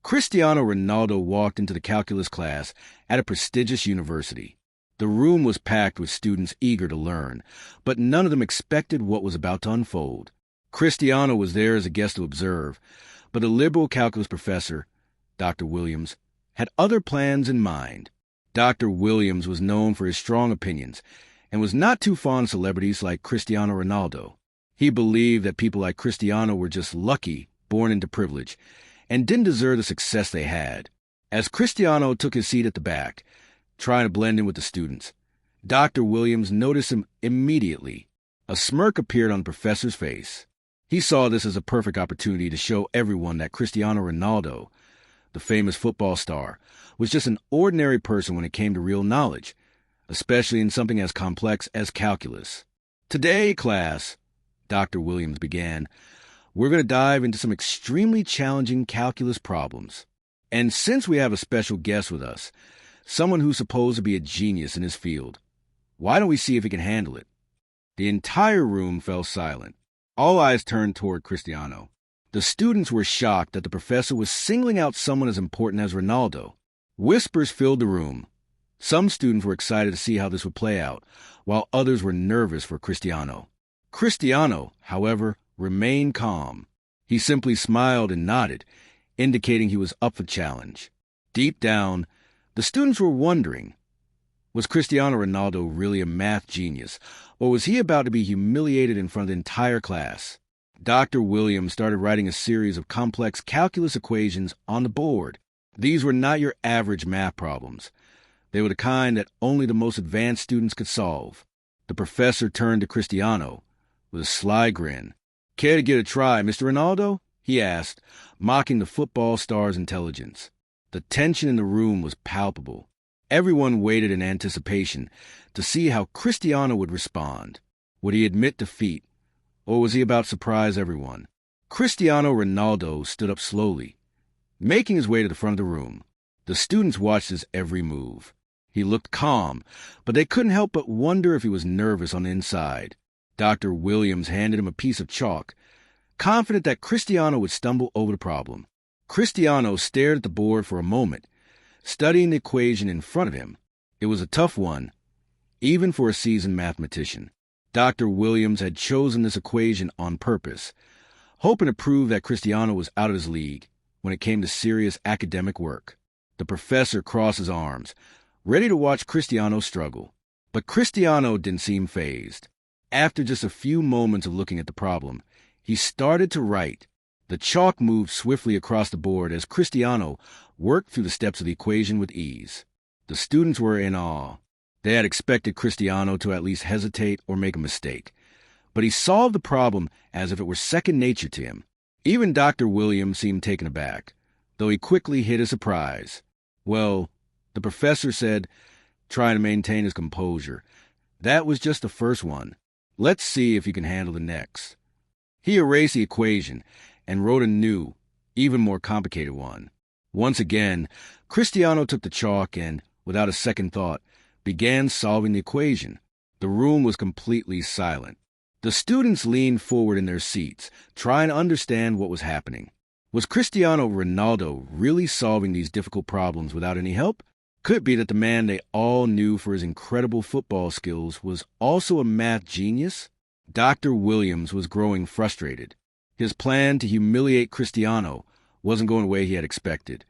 Cristiano Ronaldo walked into the calculus class at a prestigious university. The room was packed with students eager to learn, but none of them expected what was about to unfold. Cristiano was there as a guest to observe, but the liberal calculus professor, Dr. Williams, had other plans in mind. Dr. Williams was known for his strong opinions and was not too fond of celebrities like Cristiano Ronaldo. He believed that people like Cristiano were just lucky, born into privilege, and didn't deserve the success they had. As Cristiano took his seat at the back, trying to blend in with the students, Dr. Williams noticed him immediately. A smirk appeared on the professor's face. He saw this as a perfect opportunity to show everyone that Cristiano Ronaldo, the famous football star, was just an ordinary person when it came to real knowledge, especially in something as complex as calculus. Today, class, Dr. Williams began, we're going to dive into some extremely challenging calculus problems. And since we have a special guest with us, someone who's supposed to be a genius in his field, why don't we see if he can handle it? The entire room fell silent. All eyes turned toward Cristiano. The students were shocked that the professor was singling out someone as important as Ronaldo. Whispers filled the room. Some students were excited to see how this would play out, while others were nervous for Cristiano. Cristiano, however, remained calm. He simply smiled and nodded, indicating he was up for challenge. Deep down, the students were wondering, was Cristiano Ronaldo really a math genius, or was he about to be humiliated in front of the entire class? Dr. Williams started writing a series of complex calculus equations on the board. These were not your average math problems. They were the kind that only the most advanced students could solve. The professor turned to Cristiano with a sly grin. "Care to give it a try, Mr. Ronaldo?" he asked, mocking the football star's intelligence. The tension in the room was palpable. Everyone waited in anticipation to see how Cristiano would respond. Would he admit defeat, or was he about to surprise everyone? Cristiano Ronaldo stood up slowly, making his way to the front of the room. The students watched his every move. He looked calm, but they couldn't help but wonder if he was nervous on the inside. Dr. Williams handed him a piece of chalk, confident that Cristiano would stumble over the problem. Cristiano stared at the board for a moment, studying the equation in front of him. It was a tough one, even for a seasoned mathematician. Dr. Williams had chosen this equation on purpose, hoping to prove that Cristiano was out of his league when it came to serious academic work. The professor crossed his arms, ready to watch Cristiano struggle. But Cristiano didn't seem fazed. After just a few moments of looking at the problem, he started to write. The chalk moved swiftly across the board as Cristiano worked through the steps of the equation with ease. The students were in awe. They had expected Cristiano to at least hesitate or make a mistake, but he solved the problem as if it were second nature to him. Even Dr. Williams seemed taken aback, though he quickly hid his surprise. "Well," the professor said, trying to maintain his composure, "that was just the first one. Let's see if you can handle the next." He erased the equation and wrote a new, even more complicated one. Once again, Cristiano took the chalk and, without a second thought, began solving the equation. The room was completely silent. The students leaned forward in their seats, trying to understand what was happening. Was Cristiano Ronaldo really solving these difficult problems without any help? Could it be that the man they all knew for his incredible football skills was also a math genius? Dr. Williams was growing frustrated. His plan to humiliate Cristiano wasn't going the way he had expected,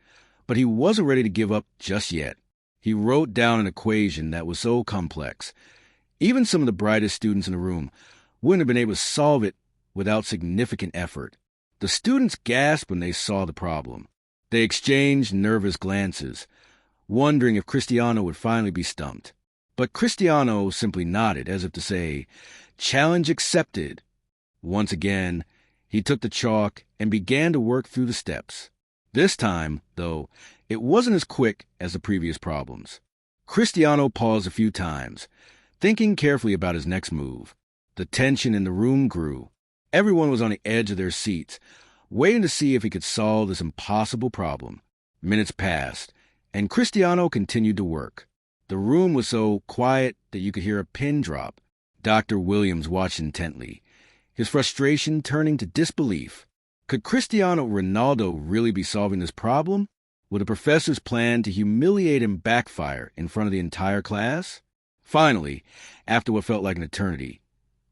but he wasn't ready to give up just yet. He wrote down an equation that was so complex, even some of the brightest students in the room wouldn't have been able to solve it without significant effort. The students gasped when they saw the problem. They exchanged nervous glances, wondering if Cristiano would finally be stumped. But Cristiano simply nodded, as if to say, "Challenge accepted." Once again, he took the chalk and began to work through the steps. This time, though, it wasn't as quick as the previous problems. Cristiano paused a few times, thinking carefully about his next move. The tension in the room grew. Everyone was on the edge of their seats, waiting to see if he could solve this impossible problem. Minutes passed, and Cristiano continued to work. The room was so quiet that you could hear a pin drop. Dr. Williams watched intently, his frustration turning to disbelief. Could Cristiano Ronaldo really be solving this problem? Would the professor's plan to humiliate him backfire in front of the entire class? Finally, after what felt like an eternity,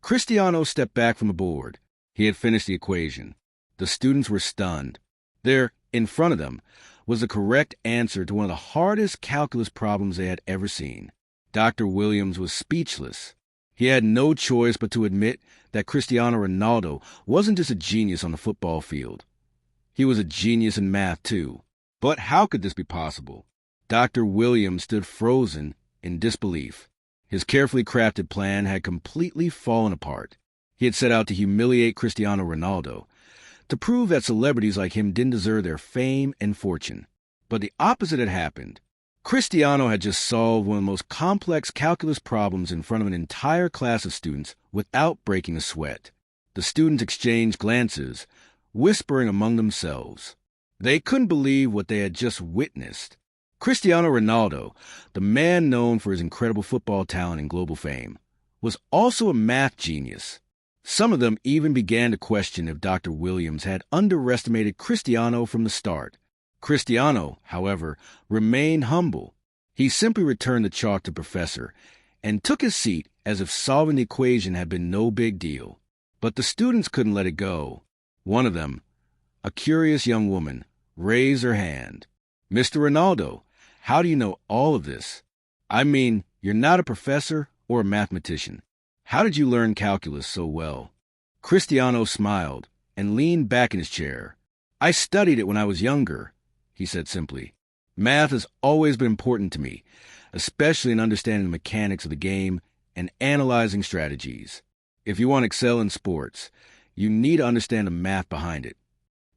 Cristiano stepped back from the board. He had finished the equation. The students were stunned. There, in front of them, was the correct answer to one of the hardest calculus problems they had ever seen. Dr. Williams was speechless. He had no choice but to admit that Cristiano Ronaldo wasn't just a genius on the football field. He was a genius in math, too. But how could this be possible? Dr. Williams stood frozen in disbelief. His carefully crafted plan had completely fallen apart. He had set out to humiliate Cristiano Ronaldo, to prove that celebrities like him didn't deserve their fame and fortune. But the opposite had happened. Cristiano had just solved one of the most complex calculus problems in front of an entire class of students without breaking a sweat. The students exchanged glances, whispering among themselves. They couldn't believe what they had just witnessed. Cristiano Ronaldo, the man known for his incredible football talent and global fame, was also a math genius. Some of them even began to question if Dr. Williams had underestimated Cristiano from the start. Cristiano, however, remained humble. He simply returned the chalk to the professor and took his seat as if solving the equation had been no big deal. But the students couldn't let it go. One of them, a curious young woman, raised her hand. "Mr. Ronaldo, how do you know all of this? I mean, you're not a professor or a mathematician. How did you learn calculus so well?" Cristiano smiled and leaned back in his chair. "I studied it when I was younger," he said simply. "Math has always been important to me, especially in understanding the mechanics of the game and analyzing strategies. If you want to excel in sports, you need to understand the math behind it."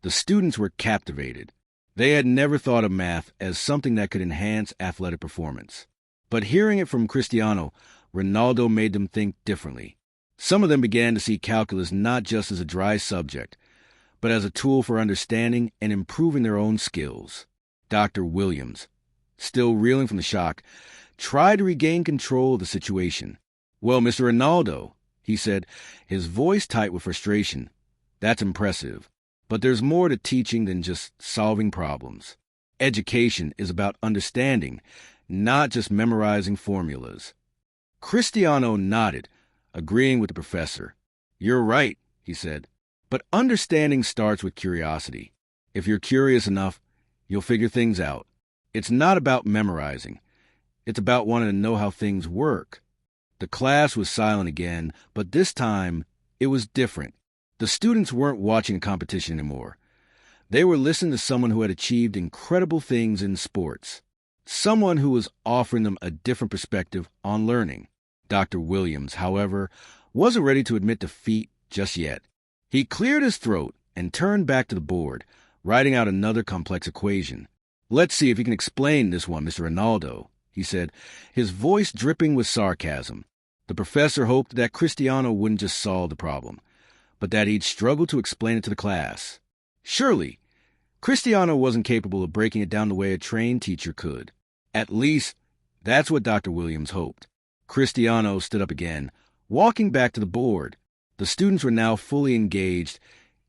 The students were captivated. They had never thought of math as something that could enhance athletic performance. But hearing it from Cristiano, Ronaldo made them think differently. Some of them began to see calculus not just as a dry subject, but as a tool for understanding and improving their own skills. Dr. Williams, still reeling from the shock, tried to regain control of the situation. "Well, Mr. Ronaldo," he said, his voice tight with frustration, "that's impressive. But there's more to teaching than just solving problems. Education is about understanding, not just memorizing formulas." Cristiano nodded, agreeing with the professor. "You're right," he said. "But understanding starts with curiosity. If you're curious enough, you'll figure things out. It's not about memorizing. It's about wanting to know how things work." The class was silent again, but this time it was different. The students weren't watching a competition anymore. They were listening to someone who had achieved incredible things in sports. Someone who was offering them a different perspective on learning. Dr. Williams, however, wasn't ready to admit defeat just yet. He cleared his throat and turned back to the board, writing out another complex equation. "Let's see if you can explain this one, Mr. Ronaldo," he said, his voice dripping with sarcasm. The professor hoped that Cristiano wouldn't just solve the problem, but that he'd struggle to explain it to the class. Surely, Cristiano wasn't capable of breaking it down the way a trained teacher could. At least, that's what Dr. Williams hoped. Cristiano stood up again, walking back to the board. The students were now fully engaged,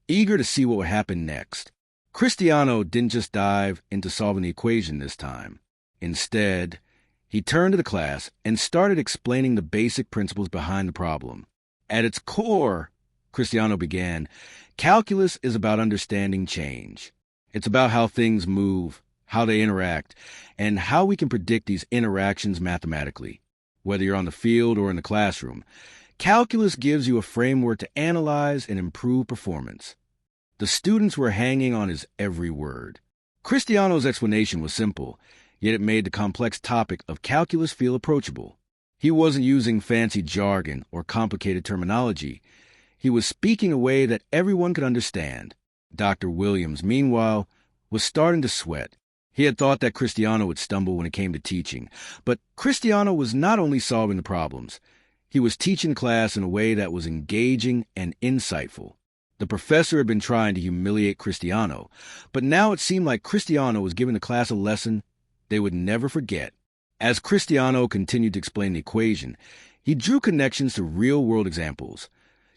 eager to see what would happen next. Cristiano didn't just dive into solving the equation this time. Instead, he turned to the class and started explaining the basic principles behind the problem. "At its core," Cristiano began, "calculus is about understanding change. It's about how things move, how they interact, and how we can predict these interactions mathematically. Whether you're on the field or in the classroom, calculus gives you a framework to analyze and improve performance." The students were hanging on his every word. Cristiano's explanation was simple, yet it made the complex topic of calculus feel approachable. He wasn't using fancy jargon or complicated terminology. He was speaking a way that everyone could understand. Dr. Williams, meanwhile, was starting to sweat. He had thought that Cristiano would stumble when it came to teaching, but Cristiano was not only solving the problems, he was teaching class in a way that was engaging and insightful. The professor had been trying to humiliate Cristiano, but now it seemed like Cristiano was giving the class a lesson they would never forget. As Cristiano continued to explain the equation, he drew connections to real-world examples,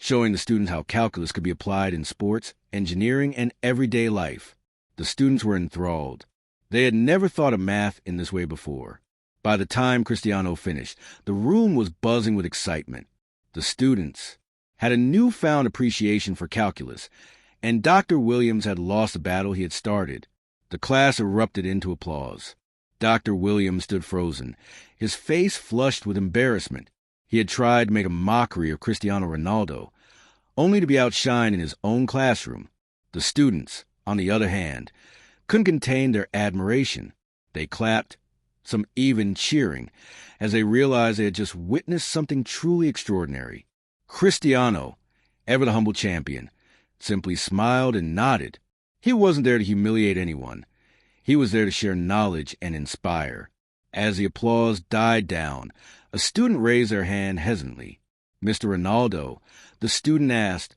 showing the students how calculus could be applied in sports, engineering, and everyday life. The students were enthralled. They had never thought of math in this way before. By the time Cristiano finished, the room was buzzing with excitement. The students had a newfound appreciation for calculus, and Dr. Williams had lost the battle he had started. The class erupted into applause. Dr. Williams stood frozen, his face flushed with embarrassment. He had tried to make a mockery of Cristiano Ronaldo, only to be outshined in his own classroom. The students, on the other hand, couldn't contain their admiration. They clapped, some even cheering, as they realized they had just witnessed something truly extraordinary. Cristiano, ever the humble champion, simply smiled and nodded. He wasn't there to humiliate anyone. He was there to share knowledge and inspire. As the applause died down, a student raised their hand hesitantly. Mr. Ronaldo, the student asked,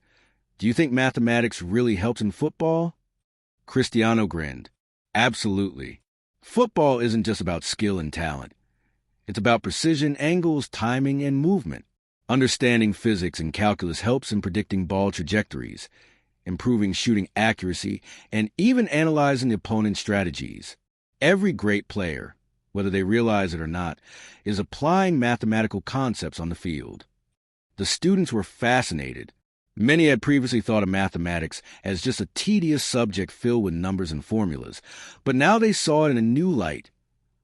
"Do you think mathematics really helps in football?" Cristiano grinned. "Absolutely. Football isn't just about skill and talent. It's about precision, angles, timing, and movement. Understanding physics and calculus helps in predicting ball trajectories, improving shooting accuracy, and even analyzing the opponent's strategies. Every great player, whether they realize it or not, is applying mathematical concepts on the field." The students were fascinated. Many had previously thought of mathematics as just a tedious subject filled with numbers and formulas, but now they saw it in a new light,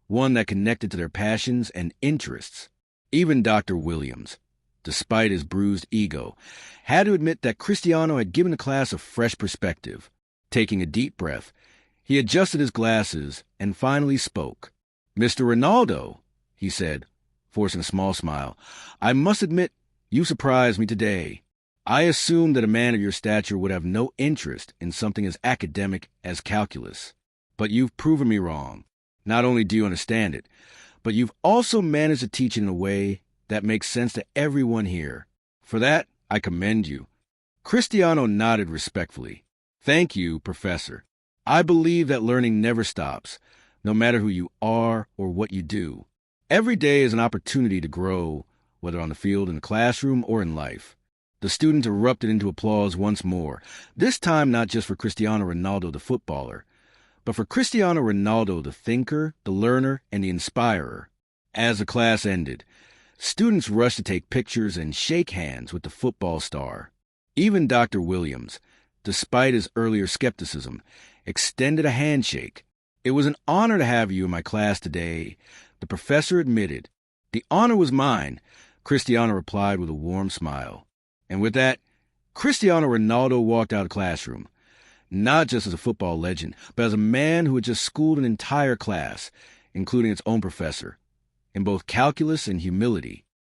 one that connected to their passions and interests. Even Dr. Williams, despite his bruised ego, had to admit that Cristiano had given the class a fresh perspective. Taking a deep breath, he adjusted his glasses and finally spoke. "Mr. Ronaldo," he said, forcing a small smile, "I must admit you surprised me today. I assumed that a man of your stature would have no interest in something as academic as calculus. But you've proven me wrong. Not only do you understand it, but you've also managed to teach it in a way that makes sense to everyone here. For that, I commend you." Cristiano nodded respectfully. "Thank you, Professor. I believe that learning never stops, no matter who you are or what you do. Every day is an opportunity to grow, whether on the field, in the classroom, or in life." The students erupted into applause once more, this time not just for Cristiano Ronaldo the footballer, but for Cristiano Ronaldo the thinker, the learner, and the inspirer. As the class ended, students rushed to take pictures and shake hands with the football star. Even Dr. Williams, despite his earlier skepticism, extended a handshake. "It was an honor to have you in my class today," the professor admitted. "The honor was mine," Cristiano replied with a warm smile. And with that, Cristiano Ronaldo walked out of the classroom, not just as a football legend, but as a man who had just schooled an entire class, including its own professor, in both calculus and humility.